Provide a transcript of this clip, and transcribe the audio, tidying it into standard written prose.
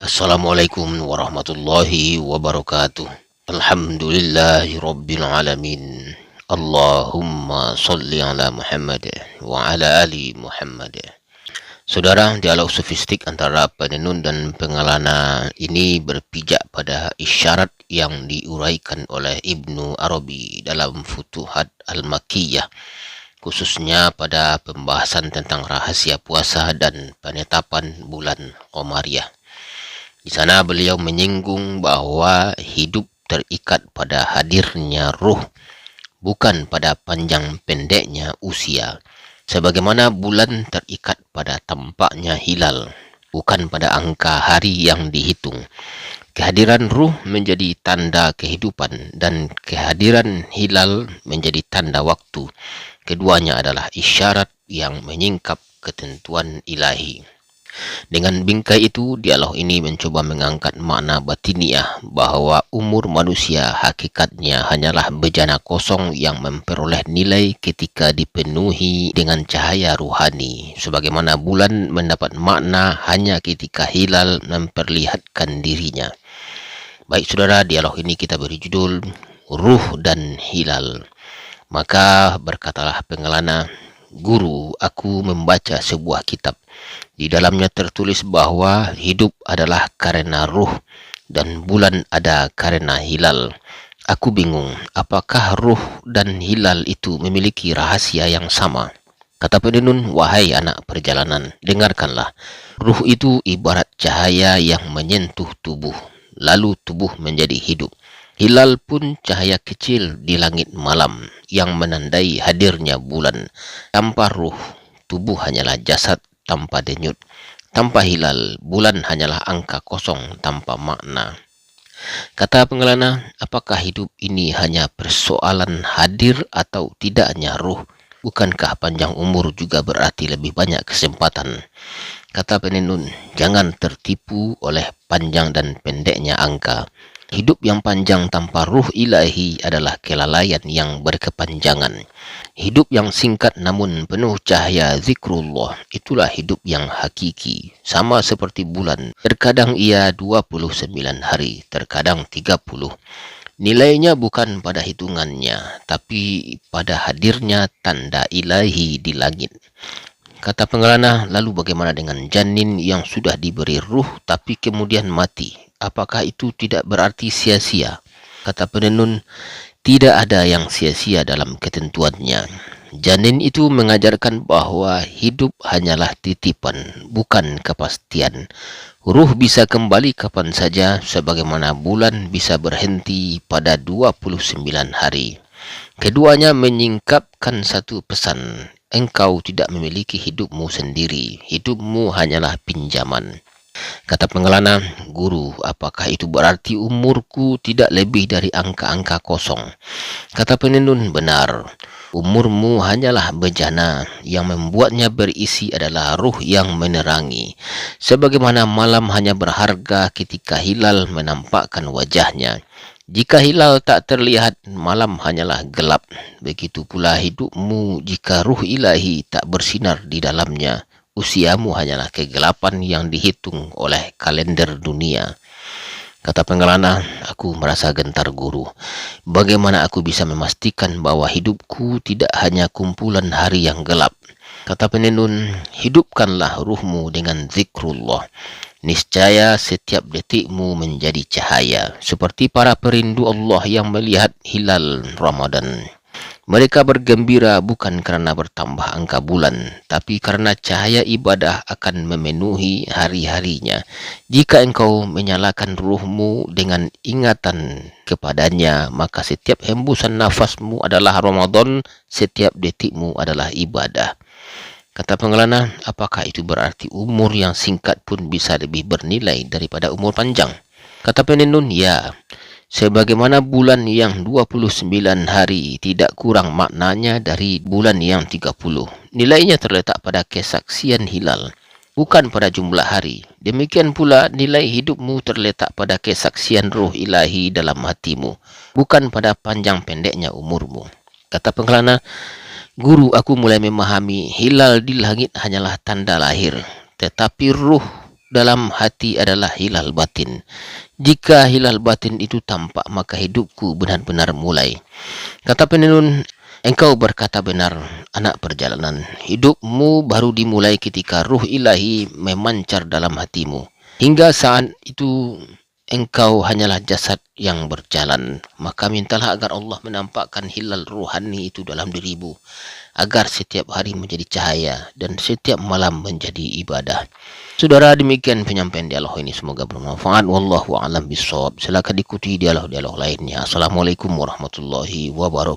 Assalamualaikum warahmatullahi wabarakatuh. Alhamdulillahi rabbil alamin. Allahumma salli ala Muhammad wa ala ali Muhammad. Saudara, dialog sofistik antara penenun dan pengelana ini berpijak pada isyarat yang diuraikan oleh Ibnu Arabi dalam Futuhat Al-Makkiyah, khususnya pada pembahasan tentang rahasia puasa dan penetapan bulan Qamariyah. Di sana beliau menyinggung bahwa hidup terikat pada hadirnya ruh, bukan pada panjang pendeknya usia. Sebagaimana bulan terikat pada tampaknya hilal, bukan pada angka hari yang dihitung. Kehadiran ruh menjadi tanda kehidupan dan kehadiran hilal menjadi tanda waktu. Keduanya adalah isyarat yang menyingkap ketentuan ilahi. Dengan bingkai itu, dialog ini mencoba mengangkat makna batiniah bahwa umur manusia hakikatnya hanyalah bejana kosong yang memperoleh nilai ketika dipenuhi dengan cahaya ruhani, sebagaimana bulan mendapat makna hanya ketika hilal memperlihatkan dirinya. Baik saudara, dialog ini kita beri judul Ruh dan Hilal. Maka berkatalah pengelana, "Guru, aku membaca sebuah kitab. Di dalamnya tertulis bahwa hidup adalah karena ruh dan bulan ada karena hilal. Aku bingung, apakah ruh dan hilal itu memiliki rahasia yang sama?" Kata penenun, "Wahai anak perjalanan, dengarkanlah. Ruh itu ibarat cahaya yang menyentuh tubuh, lalu tubuh menjadi hidup. Hilal pun cahaya kecil di langit malam yang menandai hadirnya bulan. Tanpa ruh, tubuh hanyalah jasad tanpa denyut. Tanpa hilal, bulan hanyalah angka kosong tanpa makna." Kata pengelana, apakah hidup ini hanya persoalan hadir atau tidaknya ruh? Bukankah panjang umur juga berarti lebih banyak kesempatan? Kata penenun, jangan tertipu oleh panjang dan pendeknya angka. Hidup yang panjang tanpa ruh ilahi adalah kelalaian yang berkepanjangan. Hidup yang singkat namun penuh cahaya zikrullah, itulah hidup yang hakiki. Sama seperti bulan, terkadang ia 29 hari, terkadang 30. Nilainya bukan pada hitungannya, tapi pada hadirnya tanda ilahi di langit. Kata pengelana, lalu bagaimana dengan janin yang sudah diberi ruh tapi kemudian mati? Apakah itu tidak berarti sia-sia? Kata penenun, tidak ada yang sia-sia dalam ketentuannya. Janin itu mengajarkan bahwa hidup hanyalah titipan, bukan kepastian. Ruh bisa kembali kapan saja, sebagaimana bulan bisa berhenti pada 29 hari. Keduanya menyingkapkan satu pesan. Engkau tidak memiliki hidupmu sendiri. Hidupmu hanyalah pinjaman. Kata pengelana, "Guru, apakah itu berarti umurku tidak lebih dari angka-angka kosong?" Kata penenun, benar. Umurmu hanyalah bejana, yang membuatnya berisi adalah ruh yang menerangi. Sebagaimana malam hanya berharga ketika hilal menampakkan wajahnya. Jika hilal tak terlihat, malam hanyalah gelap. Begitu pula hidupmu jika ruh ilahi tak bersinar di dalamnya. Usiamu hanyalah kegelapan yang dihitung oleh kalender dunia. Kata pengelana, aku merasa gentar guru. Bagaimana aku bisa memastikan bahwa hidupku tidak hanya kumpulan hari yang gelap? Kata penenun, hidupkanlah ruhmu dengan zikrullah. Niscaya setiap detikmu menjadi cahaya, seperti para perindu Allah yang melihat hilal Ramadan. Mereka bergembira bukan karena bertambah angka bulan, tapi karena cahaya ibadah akan memenuhi hari-harinya. Jika engkau menyalakan ruhmu dengan ingatan kepadanya, maka setiap hembusan nafasmu adalah Ramadan, setiap detikmu adalah ibadah. Kata pengelana, apakah itu berarti umur yang singkat pun bisa lebih bernilai daripada umur panjang? Kata penenun, ya. Sebagaimana bulan yang 29 hari tidak kurang maknanya dari bulan yang 30. Nilainya terletak pada kesaksian hilal, bukan pada jumlah hari. Demikian pula nilai hidupmu terletak pada kesaksian ruh ilahi dalam hatimu, bukan pada panjang pendeknya umurmu. Kata pengelana, guru, aku mulai memahami hilal di langit hanyalah tanda lahir, tetapi ruh dalam hati adalah hilal batin. Jika hilal batin itu tampak, maka hidupku benar-benar mulai. Kata penenun, engkau berkata benar, anak perjalanan. Hidupmu baru dimulai ketika ruh ilahi memancar dalam hatimu. Hingga saat itu engkau hanyalah jasad yang berjalan. Maka mintalah agar Allah menampakkan hilal ruhani itu dalam dirimu, agar setiap hari menjadi cahaya dan setiap malam menjadi ibadah. Saudara, demikian penyampaian dialog ini, semoga bermanfaat. Wallahu a'lam bishawab. Silakan ikuti dialog-dialog lainnya. Assalamualaikum warahmatullahi wabarakatuh.